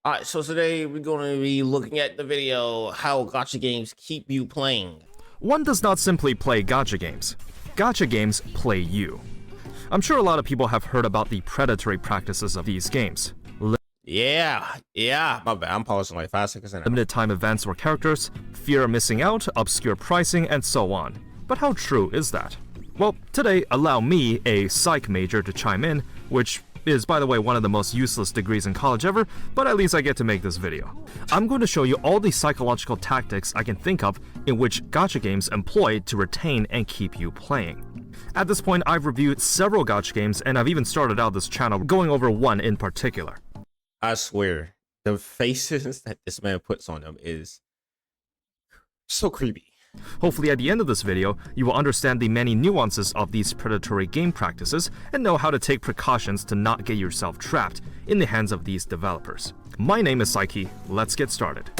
All right, so today we're going to be looking at the video how gacha games keep you playing. One does not simply play gacha games. Gacha games play you. I'm sure a lot of people have heard about the predatory practices of these games. Yeah, my bad. I'm pausing like 5 seconds in. Limited time events or characters, fear of missing out, obscure pricing, and so on. But how true is that? Well, today, allow me, a psych major, to chime in, which is, by the way, one of the most useless degrees in college ever, but at least I get to make this video. I'm going to show you all the psychological tactics I can think of in which gacha games employ to retain and keep you playing. At this point, I've reviewed several gacha games, and I've even started out this channel going over one in particular. I swear, the faces that this man puts on them is so creepy. Hopefully at the end of this video, you will understand the many nuances of these predatory game practices and know how to take precautions to not get yourself trapped in the hands of these developers. My name is Psyche, let's get started.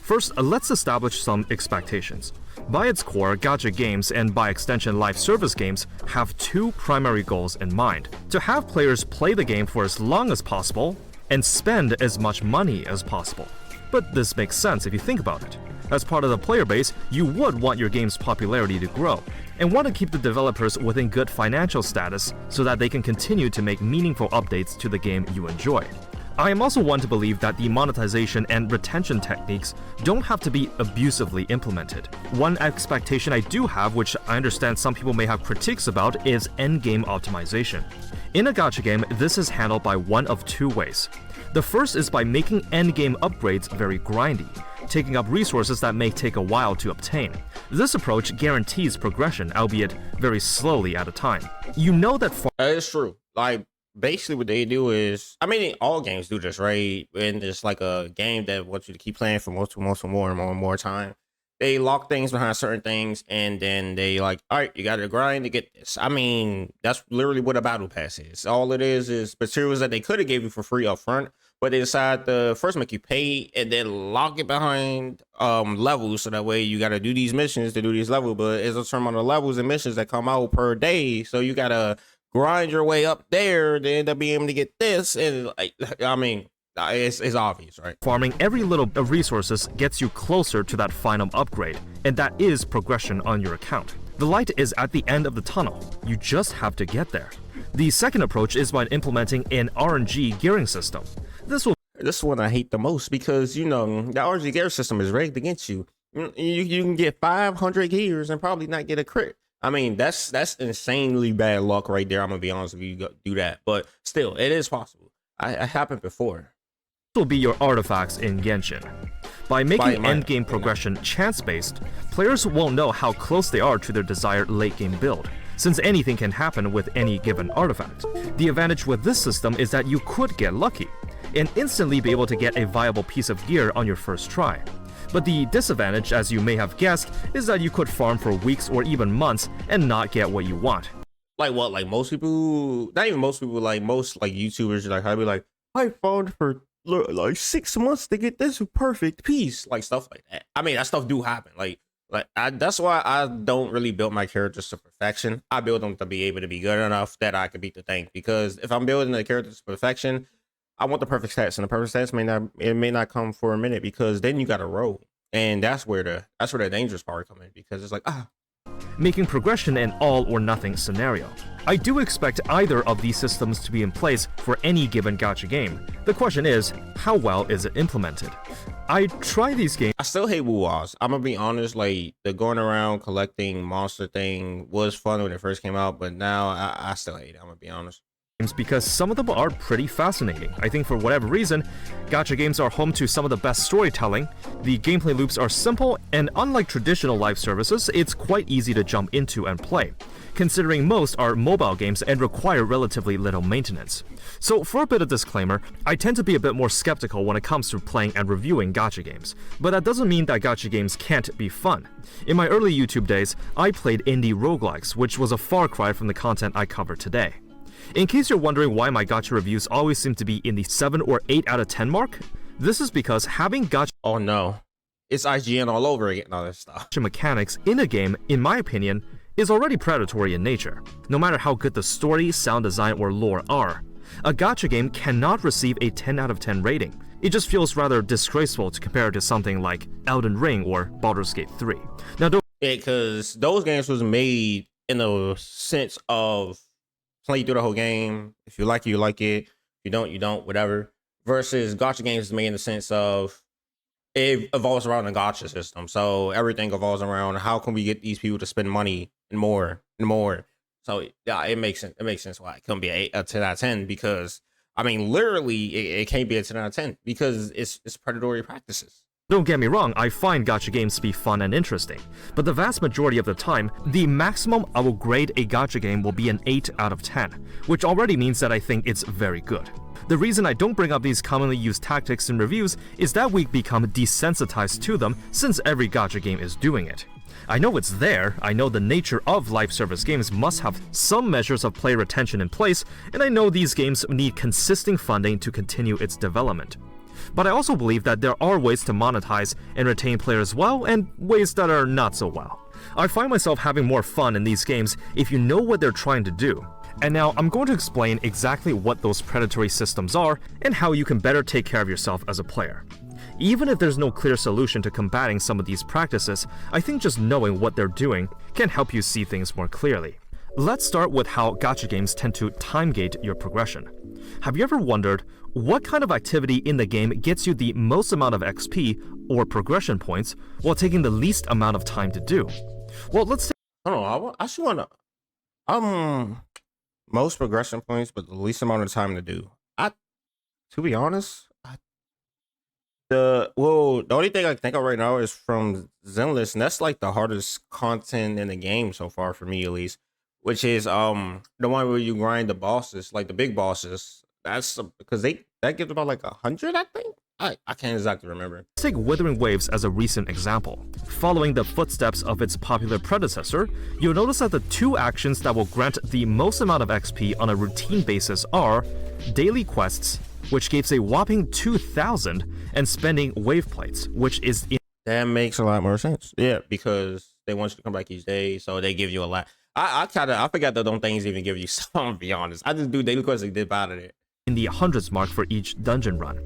First, let's establish some expectations. By its core, gacha games, and by extension live service games, have two primary goals in mind: to have players play the game for as long as possible, and spend as much money as possible. But this makes sense if you think about it. As part of the player base, you would want your game's popularity to grow, and want to keep the developers within good financial status so that they can continue to make meaningful updates to the game you enjoy. I am also one to believe that the monetization and retention techniques don't have to be abusively implemented. One expectation I do have, which I understand some people may have critiques about, is endgame optimization. In a gacha game, this is handled by one of two ways. The first is by making endgame upgrades very grindy, taking up resources that may take a while to obtain. This approach guarantees progression, albeit very slowly at a time. You know that It's true. Like, basically what they do is, I mean, all games do this, right? And it's like a game that wants you to keep playing for more and more time. They lock things behind certain things, and then they like, all right, you got to grind to get this. I mean, that's literally what a battle pass is. All it is materials that they could have gave you for free up front, but they decide to first make you pay and then lock it behind levels, so that way you got to do these missions to do these levels. But it's a term on the levels and missions that come out per day, so you got to grind your way up there to end up being able to get this. And like, I mean, it's obvious, right? Farming every little bit of resources gets you closer to that final upgrade, and that is progression on your account. The light is at the end of the tunnel, you just have to get there. The second approach is by implementing an RNG gearing system. This is one I hate the most, because, you know, the RNG gear system is rigged against you. You can get 500 gears and probably not get a crit. I mean, that's insanely bad luck right there. I'm gonna be honest with you, do that, but still, it is possible. It happened before. Will be your artifacts in Genshin. By making endgame progression chance-based, players won't know how close they are to their desired late-game build, since anything can happen with any given artifact. The advantage with this system is that you could get lucky, and instantly be able to get a viable piece of gear on your first try. But the disadvantage, as you may have guessed, is that you could farm for weeks or even months and not get what you want. Like what? Like most people, not even most people, like most like YouTubers, like I'd be like, I farmed for like 6 months to get this perfect piece, like stuff like that. I mean, that stuff do happen. That's why I don't really build my characters to perfection. I build them to be able to be good enough that I can beat the thing. Because if I'm building the characters to perfection, I want the perfect stats, and the perfect stats may not come for a minute, because then you got to roll, and that's where the dangerous part comes in, because it's like making progression an all or nothing scenario. I do expect either of these systems to be in place for any given gacha game. The question is, how well is it implemented? I try these games. I still hate woo-ahs. I'm gonna be honest, like the going around collecting monster thing was fun when it first came out, but now I still hate it. I'm gonna be honest. Because some of them are pretty fascinating. I think for whatever reason, gacha games are home to some of the best storytelling. The gameplay loops are simple, and unlike traditional live services, it's quite easy to jump into and play, considering most are mobile games and require relatively little maintenance. So for a bit of disclaimer, I tend to be a bit more skeptical when it comes to playing and reviewing gacha games, but that doesn't mean that gacha games can't be fun. In my early YouTube days, I played indie roguelikes, which was a far cry from the content I cover today. In case you're wondering why my gacha reviews always seem to be in the 7 or 8 out of 10 mark, this is because having gacha oh no, it's IGN all over again, all this stuff. Mechanics in a game, in my opinion, is already predatory in nature, no matter how good the story, sound design, or lore are. A gacha game cannot receive a 10 out of 10 rating. It just feels rather disgraceful to compare to something like Elden Ring or Baldur's Gate 3. Now, don't because those games was made in the sense of play through the whole game. If you like it, you like it. If you don't, you don't, whatever. Versus gacha games is made in the sense of it evolves around the gacha system. So everything evolves around how can we get these people to spend money and more and more. So yeah, it makes sense. It makes sense why it couldn't be a 10 out of 10 because I mean, literally, it can't be a 10 out of 10 because it's predatory practices. Don't get me wrong, I find gacha games to be fun and interesting, but the vast majority of the time, the maximum I will grade a gacha game will be an 8 out of 10, which already means that I think it's very good. The reason I don't bring up these commonly used tactics in reviews is that we become desensitized to them since every gacha game is doing it. I know it's there, I know the nature of live service games must have some measures of player retention in place, and I know these games need consistent funding to continue its development. But I also believe that there are ways to monetize and retain players well, and ways that are not so well. I find myself having more fun in these games if you know what they're trying to do. And now I'm going to explain exactly what those predatory systems are and how you can better take care of yourself as a player. Even if there's no clear solution to combating some of these practices, I think just knowing what they're doing can help you see things more clearly. Let's start with how gacha games tend to time gate your progression. Have you ever wondered what kind of activity in the game gets you the most amount of XP or progression points while taking the least amount of time to do? Well, let's say I don't know. I actually want to most progression points, but the least amount of time to do. To be honest, the only thing I can think of right now is from Zenless, and that's like the hardest content in the game so far for me at least, which is the one where you grind the bosses, like the big bosses. That's because that gives about like 100, I think. I can't exactly remember. Take Withering Waves as a recent example. Following the footsteps of its popular predecessor, you'll notice that the two actions that will grant the most amount of XP on a routine basis are daily quests, which gives a whopping 2,000, and spending wave plates, which is that makes a lot more sense. Yeah, because they want you to come back each day, so they give you a lot. I forgot that those things even give you some, to be honest. I just do daily quests and dip out of it. In the hundreds mark for each dungeon run.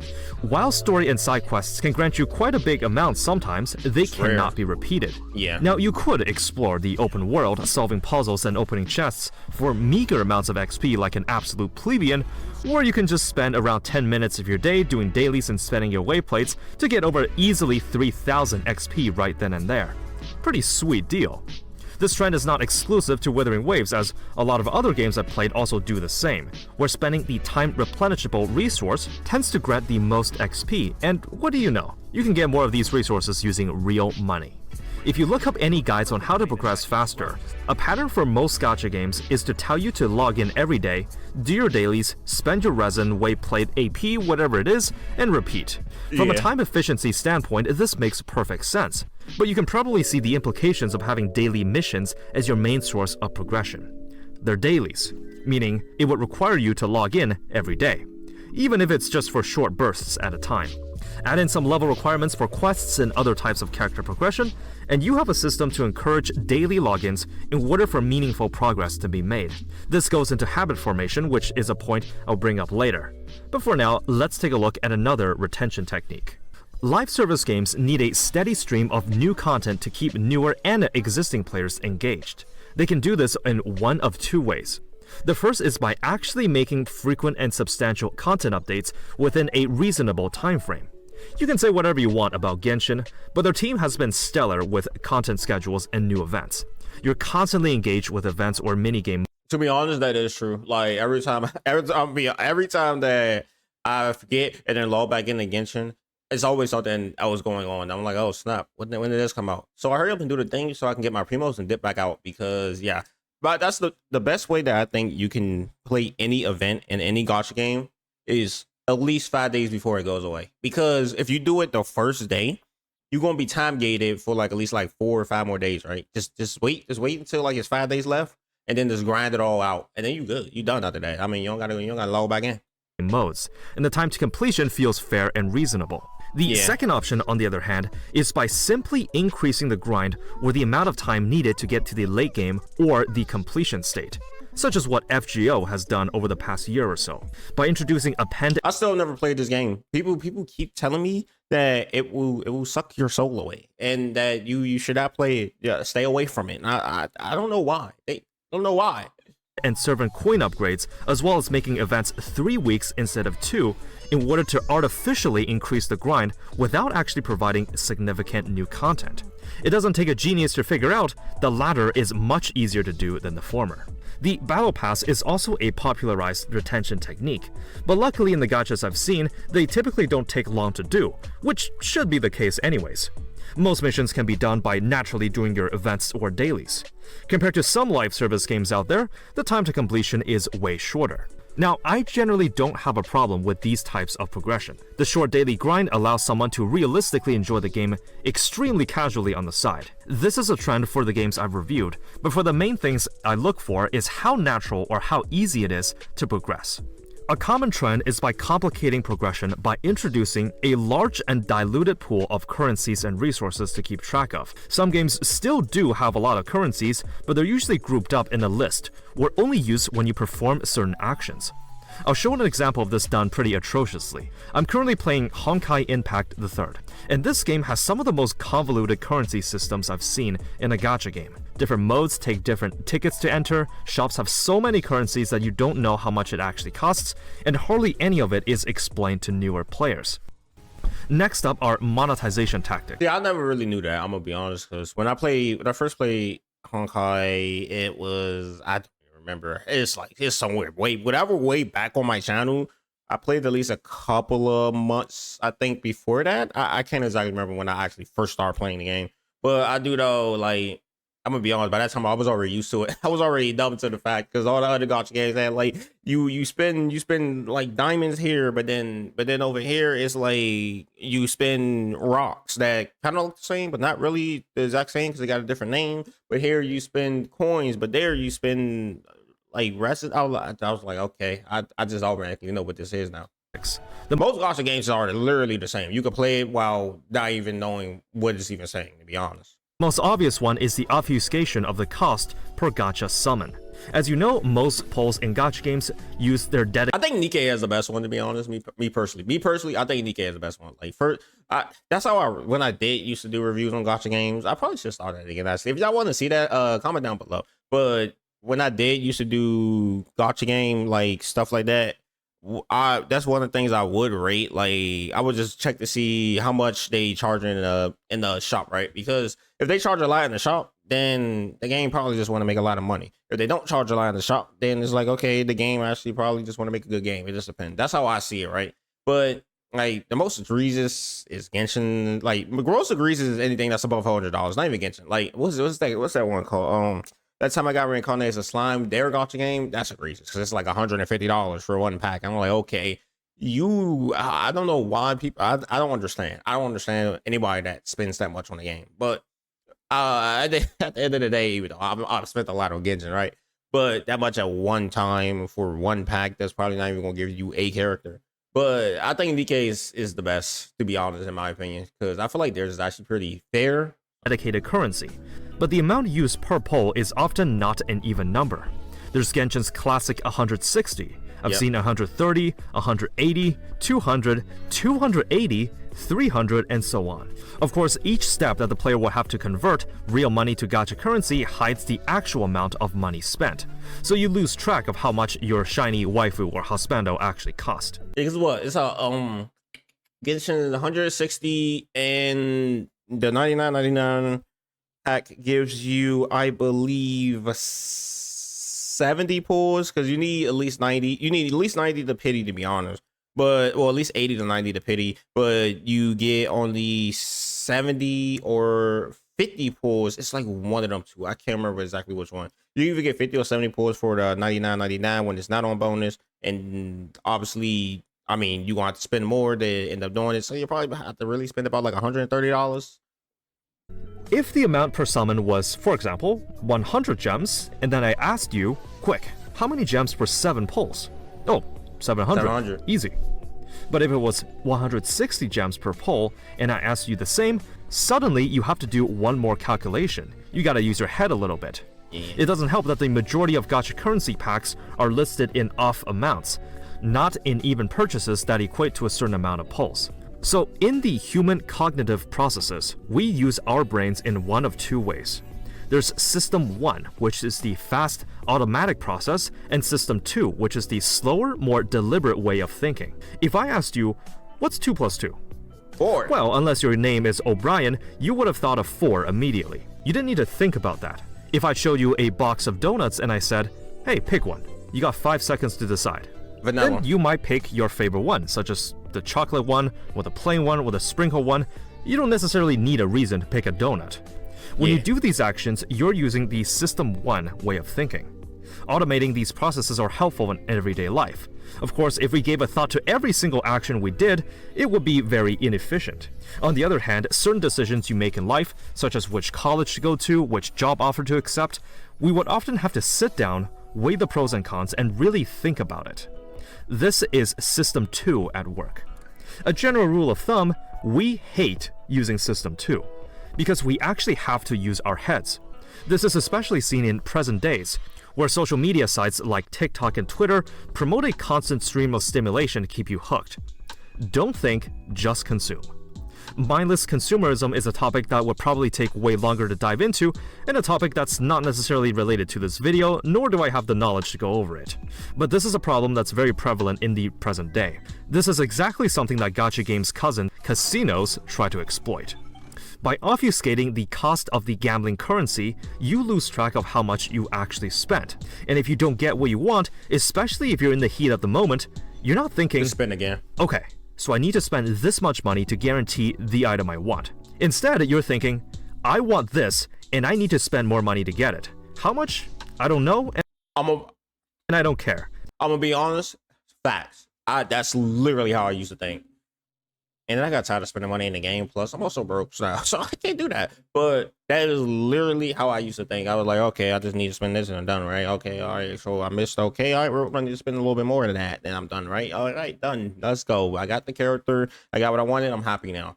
While story and side quests can grant you quite a big amount sometimes, they cannot be repeated. Yeah. Now you could explore the open world, solving puzzles and opening chests for meager amounts of XP like an absolute plebeian, or you can just spend around 10 minutes of your day doing dailies and spending your wayplates to get over easily 3,000 XP right then and there. Pretty sweet deal. This trend is not exclusive to Withering Waves, as a lot of other games I've played also do the same, where spending the time replenishable resource tends to grant the most XP, and what do you know? You can get more of these resources using real money. If you look up any guides on how to progress faster, a pattern for most gacha games is to tell you to log in every day, do your dailies, spend your resin, wayplate, AP, whatever it is, and repeat. From a time efficiency standpoint, this makes perfect sense, but you can probably see the implications of having daily missions as your main source of progression. They're dailies, meaning it would require you to log in every day, even if it's just for short bursts at a time. Add in some level requirements for quests and other types of character progression, and you have a system to encourage daily logins in order for meaningful progress to be made. This goes into habit formation, which is a point I'll bring up later. But for now, let's take a look at another retention technique. Live service games need a steady stream of new content to keep newer and existing players engaged. They can do this in one of two ways. The first is by actually making frequent and substantial content updates within a reasonable time frame. You can say whatever you want about Genshin, but their team has been stellar with content schedules and new events. You're constantly engaged with events or minigame. To be honest, that is true. Like every time that I forget and then log back into Genshin, it's always something else going on. I'm like, oh snap, when did this come out? So I hurry up and do the thing so I can get my primos and dip back out because yeah. But that's the best way that I think you can play any event in any gacha game is at least 5 days before it goes away. Because if you do it the first day, you're gonna be time gated for like at least like 4 or 5 more days, right? Just wait until like it's 5 days left, and then just grind it all out, and then you good. You done after that. I mean, you don't gotta log back in. Modes, and the time to completion feels fair and reasonable. The second option, on the other hand, is by simply increasing the grind or the amount of time needed to get to the late game or the completion state. such as what FGO has done over the past year or so. By introducing append I still never played this game. People keep telling me that it will suck your soul away and that you should not play it. Yeah, stay away from it. And I don't know why. They don't know why. and servant coin upgrades, as well as making events 3 weeks instead of 2, in order to artificially increase the grind without actually providing significant new content. It doesn't take a genius to figure out the latter is much easier to do than the former. The Battle Pass is also a popularized retention technique, but luckily in the gachas I've seen, they typically don't take long to do, which should be the case anyways. Most missions can be done by naturally doing your events or dailies. Compared to some live service games out there, the time to completion is way shorter. Now, I generally don't have a problem with these types of progression. The short daily grind allows someone to realistically enjoy the game extremely casually on the side. This is a trend for the games I've reviewed, but for the main things I look for is how natural or how easy it is to progress. A common trend is by complicating progression by introducing a large and diluted pool of currencies and resources to keep track of. Some games still do have a lot of currencies, but they're usually grouped up in a list, or only used when you perform certain actions. I'll show an example of this done pretty atrociously. I'm currently playing Honkai Impact III, and this game has some of the most convoluted currency systems I've seen in a gacha game. Different modes take different tickets to enter, shops have so many currencies that you don't know how much it actually costs, and hardly any of it is explained to newer players. Next up are monetization tactics. Yeah, I never really knew that, I'm gonna be honest, because when I first played Honkai, it was, I don't remember, it's somewhere way back on my channel. I played at least a couple of months, I think, before that. I can't exactly remember when I actually first started playing the game, but I do know, like, I'm gonna be honest, by that time I was already used to it. I was already dumb to the fact, because all the other gacha games had, like, you spend like diamonds here, but then over here it's like you spend rocks that kind of look the same but not really the exact same because they got a different name. But here you spend coins, but there you spend like rest. I was like, okay, I just automatically know what this is now. The Most gacha games are literally the same. You can play it while not even knowing what it's even saying, to be honest. most obvious one is the obfuscation of the cost per gacha summon. As you know, most polls in gacha games use their I think Nikkei has the best one, to be honest. Me personally, I think Nikkei is the best one. Like, that's how when I did used to do reviews on gacha games. I probably should start that again. Actually, if y'all want to see that, comment down below. But when I did used to do gacha game like stuff like that, that's one of the things I would rate. Like, I would just check to see how much they charge in the shop, right? Because if they charge a lot in the shop, then the game probably just want to make a lot of money. If they don't charge a lot in the shop, then it's like, okay, the game actually probably just want to make a good game. It just depends. That's how I see it, right? But like, the most egregious is Genshin. Like, gross egregious is anything that's above $100. Not even Genshin. Like, what's that one called? That time I got reincarnated as a slime, their gacha game, that's egregious because it's like $150 for one pack. I'm like, okay, I don't know why people. I don't understand. I don't understand anybody that spends that much on the game. But at the end of the day, even though I've spent a lot on Genshin, right? But that much at one time for one pack, that's probably not even gonna give you a character. But I think DK is the best, to be honest, in my opinion, because I feel like theirs is actually pretty fair. Dedicated currency, but the amount used per poll is often not an even number. There's Genshin's classic 160. I've seen 130, 180, 200, 280, 300, and so on. Of course, each step that the player will have to convert real money to gacha currency hides the actual amount of money spent, so you lose track of how much your shiny waifu or husbando actually cost. Because what? It's a Genshin 160 and the 99.99 pack gives you, I believe, 70 pulls, because you need at least 90. You need at least 90 to pity, to be honest. But, well, at least 80 to 90 to pity. But you get only 70 or 50 pulls. It's like one of them two. I can't remember exactly which one. You either get 50 or 70 pulls for the 99.99 when it's not on bonus. And obviously, I mean, you're going to have to spend more to end up doing it. So you probably have to really spend about like $130. If the amount per summon was, for example, 100 gems, and then I asked you, quick, how many gems per 7 pulls? Oh, 700. Easy. But if it was 160 gems per pull, and I asked you the same, suddenly you have to do one more calculation. You gotta use your head a little bit. Yeah. It doesn't help that the majority of gacha currency packs are listed in off amounts, not in even purchases that equate to a certain amount of pulls. So in the human cognitive processes, we use our brains in one of two ways. There's System 1, which is the fast, automatic process, and System 2, which is the slower, more deliberate way of thinking. If I asked you, what's 2 plus 2? 4. Well, unless your name is O'Brien, you would have thought of 4 immediately. You didn't need to think about that. If I showed you a box of donuts and I said, hey, pick one, you got 5 seconds to decide. Vanilla. Then you might pick your favorite one, such as the chocolate one, or the plain one, or the sprinkle one. You don't necessarily need a reason to pick a donut. When you do these actions, you're using the System 1 way of thinking. Automating these processes are helpful in everyday life. Of course, if we gave a thought to every single action we did, it would be very inefficient. On the other hand, certain decisions you make in life, such as which college to go to, which job offer to accept, we would often have to sit down, weigh the pros and cons, and really think about it. This is System 2 at work. A general rule of thumb, we hate using System 2, because we actually have to use our heads. This is especially seen in present days, where social media sites like TikTok and Twitter promote a constant stream of stimulation to keep you hooked. Don't think, just consume. Mindless consumerism is a topic that would probably take way longer to dive into, and a topic that's not necessarily related to this video, nor do I have the knowledge to go over it. But this is a problem that's very prevalent in the present day. This is exactly something that gacha games' cousin, casinos, try to exploit. By obfuscating the cost of the gambling currency, you lose track of how much you actually spent. And if you don't get what you want, especially if you're in the heat of the moment, you're not thinking, Just spin again. okay, so I need to spend this much money to guarantee the item I want. Instead, you're thinking, I want this, and I need to spend more money to get it. How much? I don't know, and I don't care. I'm gonna be honest. Facts. That's literally how I used to think. And then I got tired of spending money in the game. Plus, I'm also broke now, so I can't do that. But that is literally how I used to think. I was like, okay, I just need to spend this and I'm done, right? Okay, all right. So I missed. Okay, all right, we're going to spend a little bit more than that, and I'm done, right? All right, done. Let's go. I got the character. I got what I wanted. I'm happy now.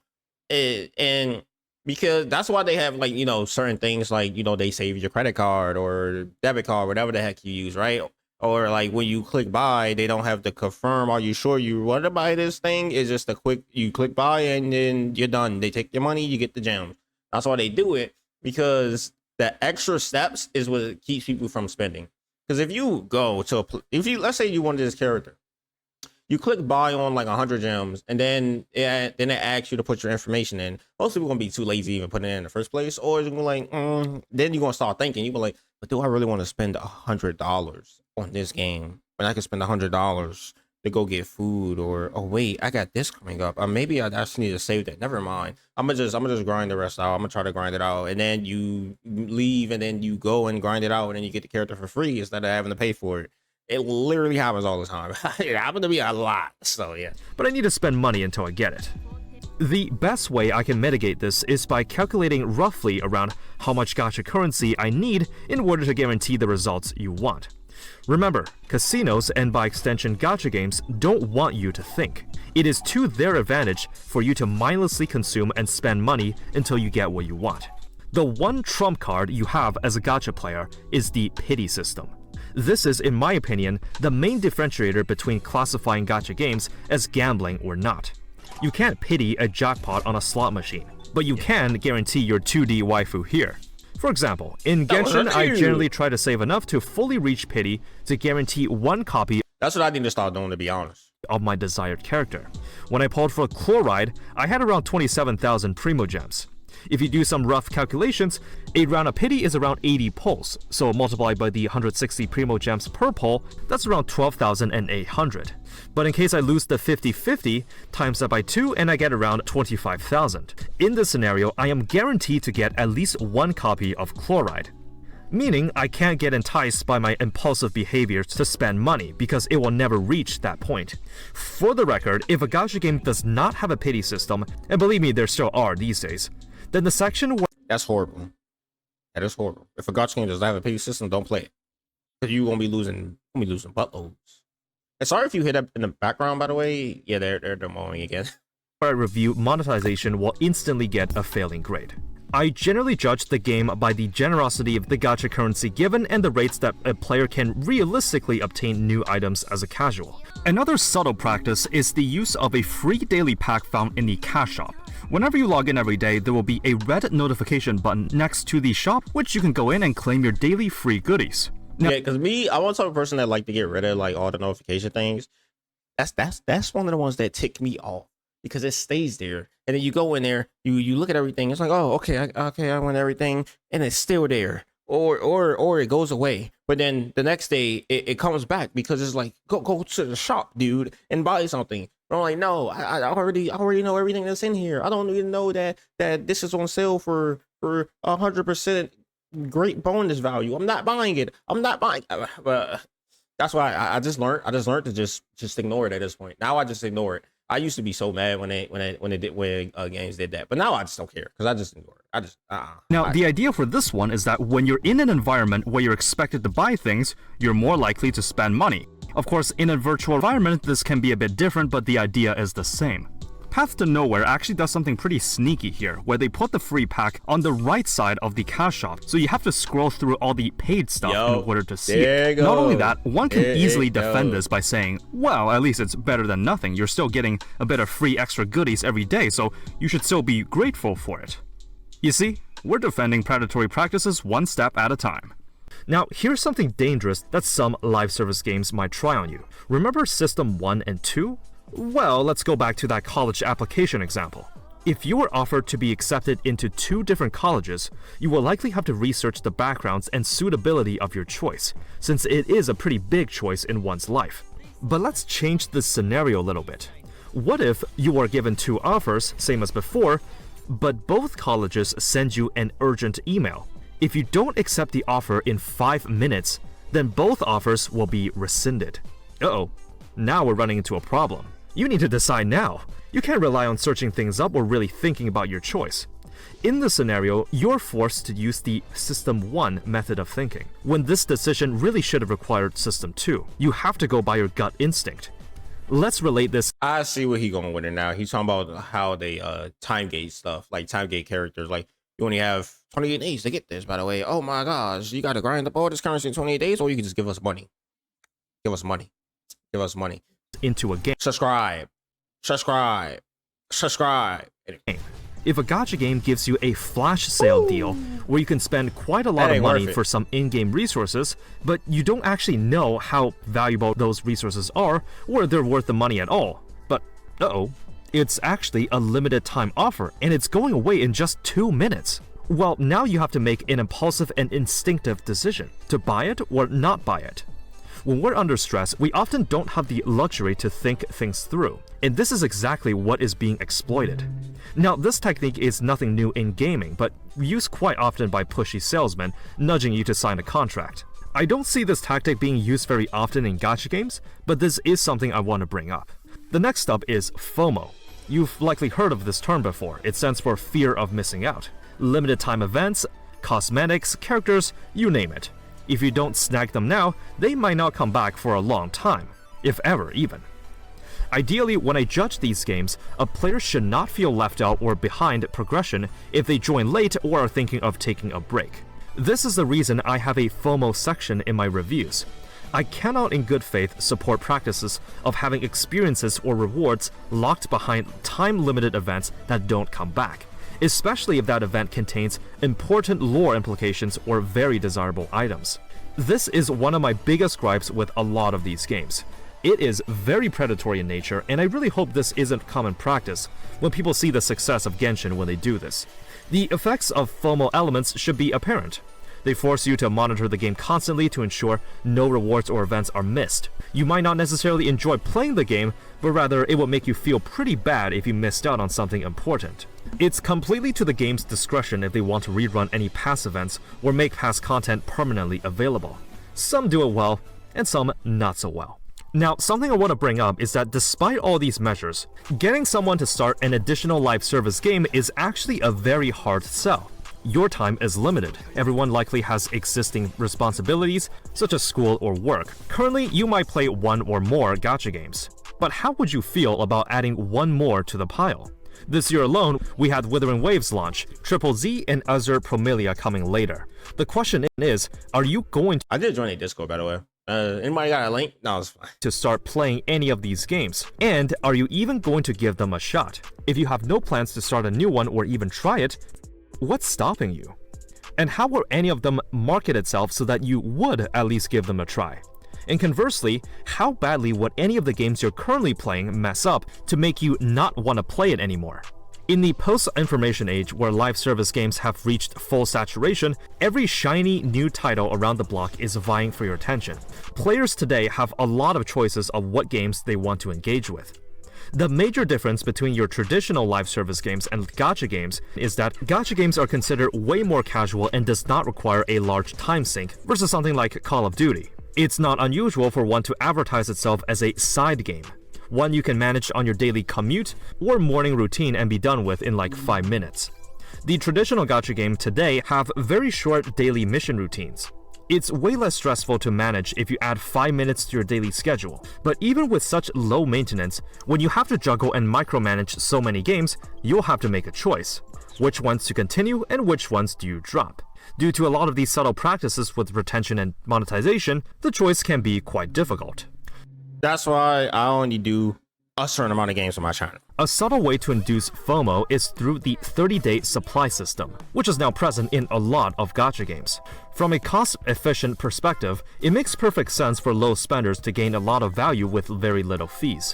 And because that's why they have, like, you know, certain things like, you know, they save your credit card or debit card, whatever the heck you use, right? Or like when you click buy, they don't have to confirm, are you sure you want to buy this thing? It's just a quick, you click buy and then you're done. They take your money, you get the gems. That's why they do it, because the extra steps is what keeps people from spending. Because if you go to let's say you wanted this character, you click buy on like 100 gems, and then it asks you to put your information in. Most people gonna be too lazy to even put it in the first place, or you're gonna like, then you're gonna start thinking, you're like, but do I really want to spend $100 on this game when I could spend $100 to go get food? Or, oh wait, I got this coming up. Maybe I just need to save that. Never mind. I'm gonna just grind the rest out. I'm gonna try to grind it out, and then you leave, and then you go and grind it out, and then you get the character for free instead of having to pay for it. It literally happens all the time. It happened to me a lot. So yeah. But I need to spend money until I get it. The best way I can mitigate this is by calculating roughly around how much gacha currency I need in order to guarantee the results you want. Remember, casinos, and by extension gacha games, don't want you to think. It is to their advantage for you to mindlessly consume and spend money until you get what you want. The one trump card you have as a gacha player is the pity system. This is, in my opinion, the main differentiator between classifying gacha games as gambling or not. You can't pity a jackpot on a slot machine, but you can guarantee your 2D waifu here. For example, in Genshin, I generally try to save enough to fully reach pity to guarantee one copy. That's what I need to start doing, to be honest. Of my desired character. When I pulled for Chloride, I had around 27,000 Primo Gems. If you do some rough calculations, a round of pity is around 80 pulls, so multiplied by the 160 Primo Gems per pull, that's around 12,800. But in case I lose the 50-50, times that by 2 and I get around 25,000. In this scenario, I am guaranteed to get at least one copy of Chloride. Meaning I can't get enticed by my impulsive behavior to spend money because it will never reach that point. For the record, if a gacha game does not have a pity system, and believe me, there still are these days, then the section where— That's horrible. That is horrible. If a gacha game does not have a pity system, don't play it. Because you're gonna be losing buttloads. And sorry if you hit up in the background, by the way. Yeah, they're mowing again. I review monetization will instantly get a failing grade. I generally judge the game by the generosity of the gacha currency given and the rates that a player can realistically obtain new items as a casual. Another subtle practice is the use of a free daily pack found in the cash shop. Whenever you log in every day, there will be a red notification button next to the shop, which you can go in and claim your daily free goodies. Now, yeah, because I want some person that like to get rid of like all the notification things. That's one of the ones that tick me off because it stays there, and then you go in there, you look at everything. It's like, oh, okay, I want everything, and it's still there, or it goes away. But then the next day it comes back because it's like go to the shop, dude, and buy something. I'm like, no, I already know everything that's in here. I don't even know that this is on sale for 100% great bonus value. I'm not buying it. I'm not buying. But that's why I just learned to just ignore it at this point. Now I just ignore it. I used to be so mad when games did that, but now I just don't care because I just ignore it. The idea for this one is that when you're in an environment where you're expected to buy things, you're more likely to spend money. Of course, in a virtual environment, this can be a bit different, but the idea is the same. Path to Nowhere actually does something pretty sneaky here, where they put the free pack on the right side of the cash shop, so you have to scroll through all the paid stuff in order to see it. Not only that, one can easily defend this by saying, well, at least it's better than nothing. You're still getting a bit of free extra goodies every day, so you should still be grateful for it. You see, we're defending predatory practices one step at a time. Now, here's something dangerous that some live service games might try on you. Remember System 1 and 2? Well, let's go back to that college application example. If you were offered to be accepted into 2 different colleges, you will likely have to research the backgrounds and suitability of your choice, since it is a pretty big choice in one's life. But let's change this scenario a little bit. What if you are given 2 offers, same as before, but both colleges send you an urgent email? If you don't accept the offer in 5 minutes, then both offers will be rescinded. Uh-oh, now we're running into a problem. You need to decide now. You can't rely on searching things up or really thinking about your choice. In this scenario, you're forced to use the System 1 method of thinking, when this decision really should have required System 2. You have to go by your gut instinct. Let's relate this. I see where he's going with it now. He's talking about how they time gate stuff, like time gate characters. Like, you only have 28 days to get this, by the way. Oh my gosh, you got to grind up all this currency in 28 days, or you can just give us money. Give us money. Give us money. Into a game. Subscribe. Subscribe. Subscribe. If a gacha game gives you a flash sale deal where you can spend quite a lot of money for some in-game resources, but you don't actually know how valuable those resources are or they're worth the money at all. But, it's actually a limited time offer and it's going away in just 2 minutes. Well, now you have to make an impulsive and instinctive decision to buy it or not buy it. When we're under stress, we often don't have the luxury to think things through, and this is exactly what is being exploited. Now, this technique is nothing new in gaming, but used quite often by pushy salesmen, nudging you to sign a contract. I don't see this tactic being used very often in gacha games, but this is something I want to bring up. The next up is FOMO. You've likely heard of this term before. It stands for fear of missing out. Limited time events, cosmetics, characters, you name it. If you don't snag them now, they might not come back for a long time, if ever even. Ideally, when I judge these games, a player should not feel left out or behind progression if they join late or are thinking of taking a break. This is the reason I have a FOMO section in my reviews. I cannot in good faith support practices of having experiences or rewards locked behind time-limited events that don't come back, especially if that event contains important lore implications or very desirable items. This is one of my biggest gripes with a lot of these games. It is very predatory in nature, and I really hope this isn't common practice when people see the success of Genshin when they do this. The effects of FOMO elements should be apparent. They force you to monitor the game constantly to ensure no rewards or events are missed. You might not necessarily enjoy playing the game, but rather it will make you feel pretty bad if you missed out on something important. It's completely to the game's discretion if they want to rerun any past events or make past content permanently available. Some do it well, and some not so well. Now, something I want to bring up is that despite all these measures, getting someone to start an additional live service game is actually a very hard sell. Your time is limited. Everyone likely has existing responsibilities, such as school or work. Currently, you might play one or more gacha games. But how would you feel about adding one more to the pile? This year alone, we had Withering Waves launch, Triple Z and Azure Promelia coming later. The question is, are you going I did join a Discord, by the way. Anybody got a link? No, it's fine. to start playing any of these games? And are you even going to give them a shot? If you have no plans to start a new one or even try it, what's stopping you? And how will any of them market itself so that you would at least give them a try? And conversely, how badly would any of the games you're currently playing mess up to make you not want to play it anymore? In the post-information age where live service games have reached full saturation, every shiny new title around the block is vying for your attention. Players today have a lot of choices of what games they want to engage with. The major difference between your traditional live service games and gacha games is that gacha games are considered way more casual and does not require a large time sink versus something like Call of Duty. It's not unusual for one to advertise itself as a side game, one you can manage on your daily commute or morning routine and be done with in like 5 minutes. The traditional gacha game today have very short daily mission routines. It's way less stressful to manage if you add 5 minutes to your daily schedule, but even with such low maintenance, when you have to juggle and micromanage so many games, you'll have to make a choice. Which ones to continue and which ones do you drop? Due to a lot of these subtle practices with retention and monetization, the choice can be quite difficult. That's why I only do a certain amount of games on my channel. A subtle way to induce FOMO is through the 30-day supply system, which is now present in a lot of gacha games. From a cost-efficient perspective, it makes perfect sense for low spenders to gain a lot of value with very little fees.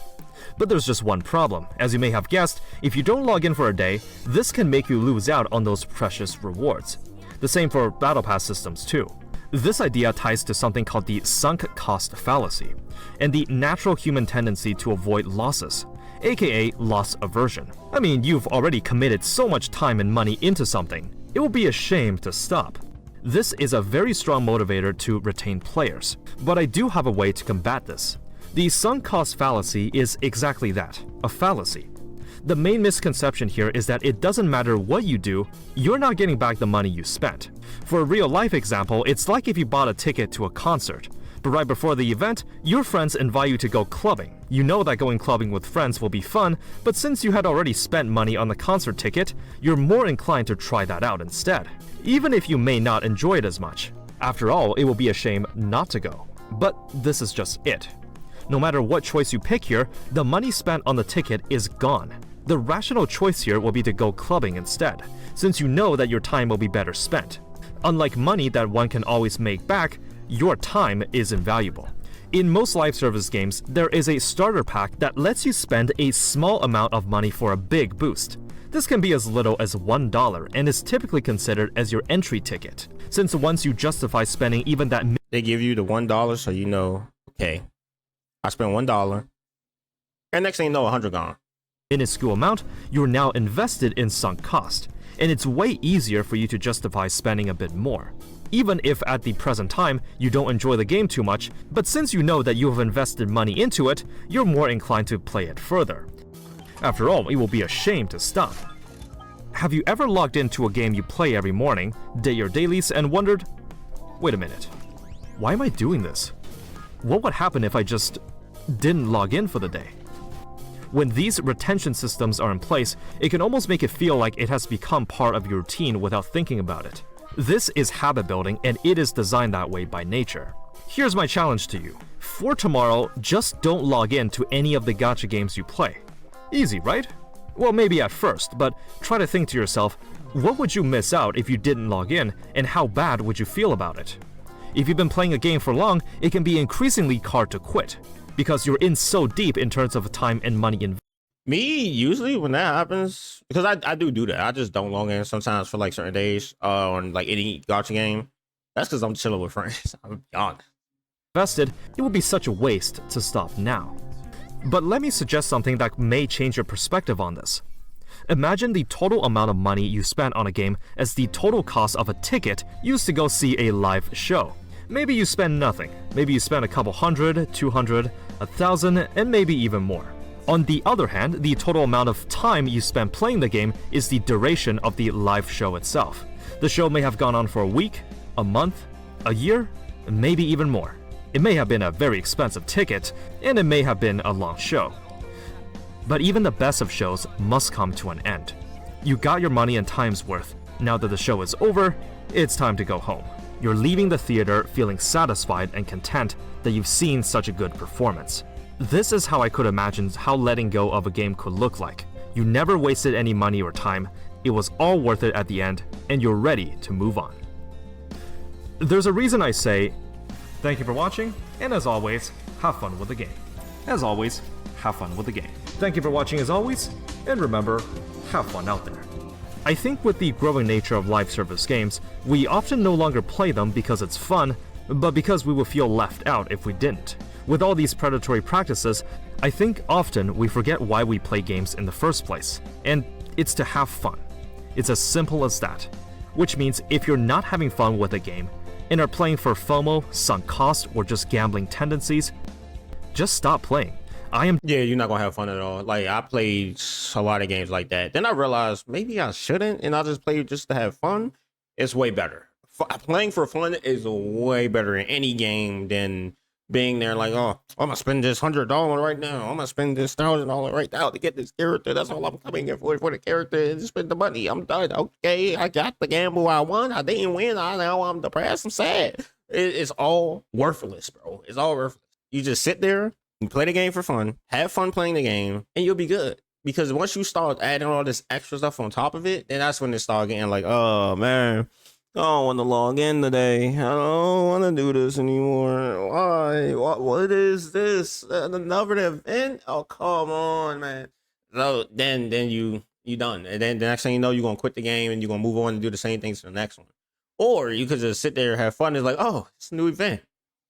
But there's just one problem. As you may have guessed, if you don't log in for a day, this can make you lose out on those precious rewards. The same for Battle Pass systems too. This idea ties to something called the sunk cost fallacy, and the natural human tendency to avoid losses, aka loss aversion. I mean, you've already committed so much time and money into something, it would be a shame to stop. This is a very strong motivator to retain players, but I do have a way to combat this. The sunk cost fallacy is exactly that, a fallacy. The main misconception here is that it doesn't matter what you do, you're not getting back the money you spent. For a real-life example, it's like if you bought a ticket to a concert, but right before the event, your friends invite you to go clubbing. You know that going clubbing with friends will be fun, but since you had already spent money on the concert ticket, you're more inclined to try that out instead, even if you may not enjoy it as much. After all, it will be a shame not to go. But this is just it. No matter what choice you pick here, the money spent on the ticket is gone. The rational choice here will be to go clubbing instead, since you know that your time will be better spent. Unlike money that one can always make back, your time is invaluable. In most live service games, there is a starter pack that lets you spend a small amount of money for a big boost. This can be as little as $1 and is typically considered as your entry ticket, since once you justify spending even that They give you the $1 so you know, okay, I spent $1, and next thing you know, 100 gone. minuscule amount, you're now invested in sunk cost, and it's way easier for you to justify spending a bit more. Even if at the present time you don't enjoy the game too much, but since you know that you have invested money into it, you're more inclined to play it further. After all, it will be a shame to stop. Have you ever logged into a game you play every morning, did your dailies, and wondered, wait a minute, why am I doing this? What would happen if I just didn't log in for the day? When these retention systems are in place, it can almost make it feel like it has become part of your routine without thinking about it. This is habit building, and it is designed that way by nature. Here's my challenge to you. For tomorrow, just don't log in to any of the gacha games you play. Easy, right? Well, maybe at first, but try to think to yourself, what would you miss out if you didn't log in, and how bad would you feel about it? If you've been playing a game for long, it can be increasingly hard to quit, because you're in so deep in terms of time and money invested. Me, usually when that happens, because I do that. I just don't log in sometimes for like certain days on like any gacha game. That's because I'm chilling with friends. I'm be honest. It would be such a waste to stop now. But let me suggest something that may change your perspective on this. Imagine the total amount of money you spent on a game as the total cost of a ticket used to go see a live show. Maybe you spend nothing. Maybe you spend a couple hundred, 200, 1,000, and maybe even more. On the other hand, the total amount of time you spend playing the game is the duration of the live show itself. The show may have gone on for a week, a month, a year, and maybe even more. It may have been a very expensive ticket, and it may have been a long show. But even the best of shows must come to an end. You got your money and time's worth. Now that the show is over, it's time to go home. You're leaving the theater feeling satisfied and content that you've seen such a good performance. This is how I could imagine how letting go of a game could look like. You never wasted any money or time, it was all worth it at the end, and you're ready to move on. There's a reason I say, thank you for watching, and as always, have fun with the game. As always, have fun with the game. Thank you for watching as always, and remember, have fun out there. I think with the growing nature of live service games, we often no longer play them because it's fun, but because we would feel left out if we didn't. With all these predatory practices, I think often we forget why we play games in the first place, and it's to have fun. It's as simple as that. Which means if you're not having fun with a game, and are playing for FOMO, sunk cost, or just gambling tendencies, just stop playing. Yeah, you're not gonna have fun at all. Like, I played a lot of games like that. Then I realized maybe I shouldn't, and I just play just to have fun. It's way better. Playing for fun is way better in any game than being there like, oh, I'm gonna spend this $100 right now. I'm gonna spend this $1,000 right now to get this character. That's all I'm coming here for the character, and spend the money. I'm done. Okay, I got the gamble I won. I didn't win. Now I'm depressed. I'm sad. It's all worthless, bro. It's all worthless. You just sit there. You play the game for fun, have fun playing the game, and you'll be good. Because once you start adding all this extra stuff on top of it, then that's when it starts getting like, oh man, I don't want to log in today. I don't want to do this anymore. Why? What is this? Another event? Oh, come on, man. So then you done. And then the next thing you know, you're gonna quit the game and you're gonna move on and do the same things to the next one. Or you could just sit there and have fun. It's like, oh, it's a new event.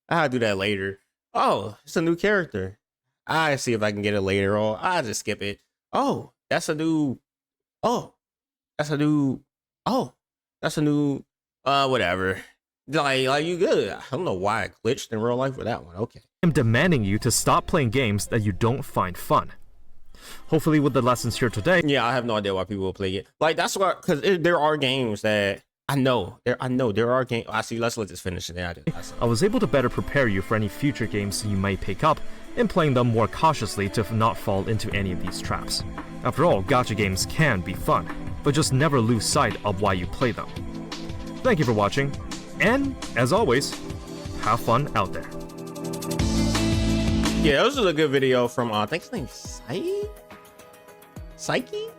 I'll do that later. Oh, it's a new character. I see if I can get it later, or I just skip it. Oh, that's a new. Oh, that's a new. Oh, that's a new. Whatever. Like you good. I don't know why I glitched in real life with that one. Okay. I'm demanding you to stop playing games that you don't find fun. Hopefully, with the lessons here today. Yeah, I have no idea why people will play it. Like that's why, because there are games that. I know there are games. I see. Let's just finish it. I was able to better prepare you for any future games you might pick up and playing them more cautiously to not fall into any of these traps. After all, gacha games can be fun, but just never lose sight of why you play them. Thank you for watching, and as always, have fun out there. Yeah, this is a good video from I think his name's Psyche.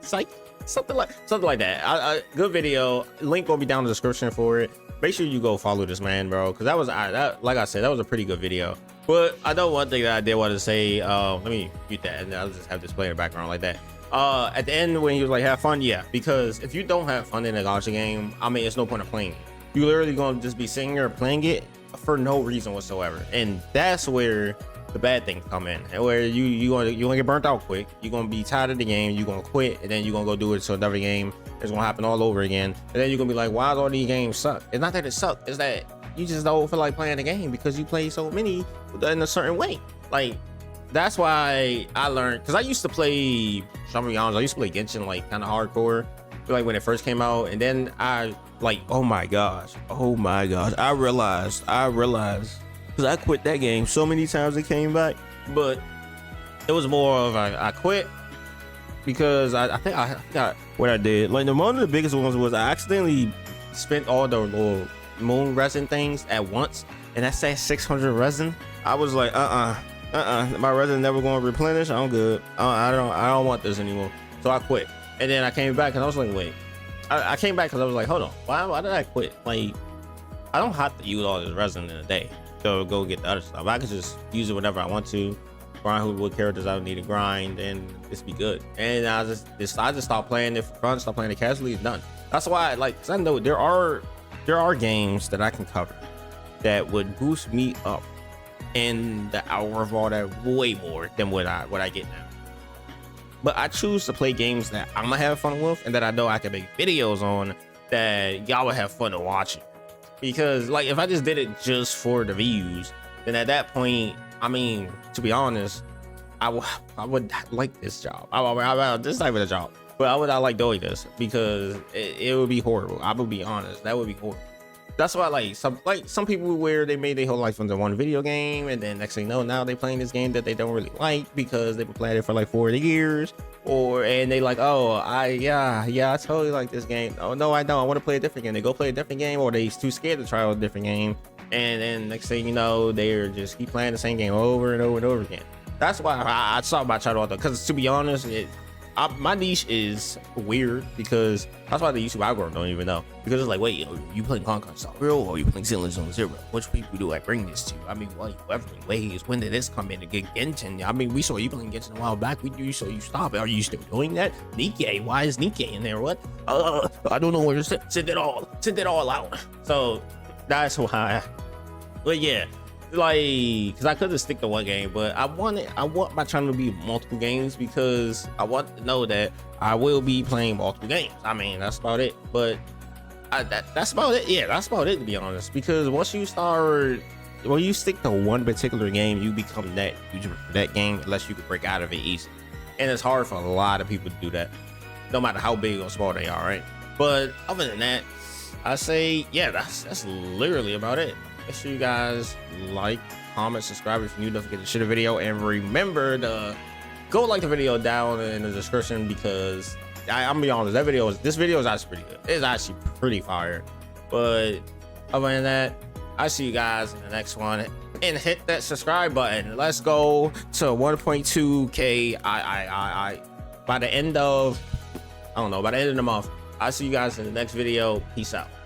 Something like that. Good video. Link will be down in the description for it. Make sure you go follow this man, bro, because that was like I said, that was a pretty good video. But I know one thing that I did want to say. Let me mute that, and I'll just have this play in the background like that. At the end when he was like, have fun, yeah, because if you don't have fun in a gacha game, I mean, it's no point of playing it. You literally gonna just be sitting there playing it for no reason whatsoever, and that's where the bad things come in, and where you gonna get burnt out quick. You're gonna be tired of the game, you're gonna quit, and then you're gonna go do it to another game. It's gonna happen all over again, and then you're gonna be like, why do all these games suck? It's not that it suck, it's that you just don't feel like playing the game because you play so many in a certain way. Like, that's why I learned, because I used to play, I'm be honest, I used to play Genshin like kind of hardcore, like when it first came out, and then I like, oh my gosh, I realized because I quit that game so many times it came back. But it was more of I quit because I think I got what I did. Like, one of the biggest ones was I accidentally spent all the little moon resin things at once, and that's that 600 resin. I was like, my resin never going to replenish. I'm good. I don't want this anymore. So I quit, and then I came back and I was like, wait. I came back because I was like, hold on, why did I quit? Like, I don't have to use all this resin in a day to go get the other stuff. I could just use it whenever I want to, grind what characters I need to grind, and just be good. And I just stopped playing it for fun, stopped playing it casually. It's done. That's why, like, 'cause I know there are games that I can cover that would boost me up in the hour of all that way more than what I get now. But I choose to play games that I'm gonna have fun with and that I know I can make videos on that y'all would have fun watching. Because, like, if I just did it just for the views, then at that point, I mean, to be honest, I would like this job. I this type of a job, but I would not like doing this because it would be horrible. I would be honest, that would be horrible. That's why some people where they made their whole life into one video game, and then next thing you know, now they playing this game that they don't really like because they've been playing it for like 40 years, and they like, oh, I totally like this game. Oh no, I don't. I want to play a different game. They go play a different game, or they too scared to try out a different game, and then next thing you know, they're just keep playing the same game over and over and over again. That's why I saw my channel, because to be honest, my niche is weird, because that's why the YouTube algorithm don't even know, because it's like, wait, yo, you playing Conquer Star Real or you playing Zilla Zone Zero? Which people do I bring this to? I mean, like, ways, when did this come in to get Genshin? I mean, we saw you playing Genshin a while back. We saw you stop. Are you still doing that? Nikkei, why is Nikkei in there? What? I don't know where to send it all out. So that's why. But yeah, like, because I couldn't stick to one game, but I want my channel to be multiple games, because I want to know that I will be playing multiple games. I mean, that's about it. But that's about it. Yeah, that's about it, to be honest. Because when you stick to one particular game, you become that YouTuber for that game, unless you can break out of it easy. And it's hard for a lot of people to do that, no matter how big or small they are, right? But other than that, I say, yeah, that's literally about it. Make sure you guys like, comment, subscribe if you're new. Don't forget to share the video, and remember to go like the video down in the description, because I'm gonna be honest, this video is actually pretty good. It's actually pretty fire. But other than that, I see you guys in the next one, and hit that subscribe button. Let's go to 1.2K. By the end of the month. I'll see you guys in the next video. Peace out.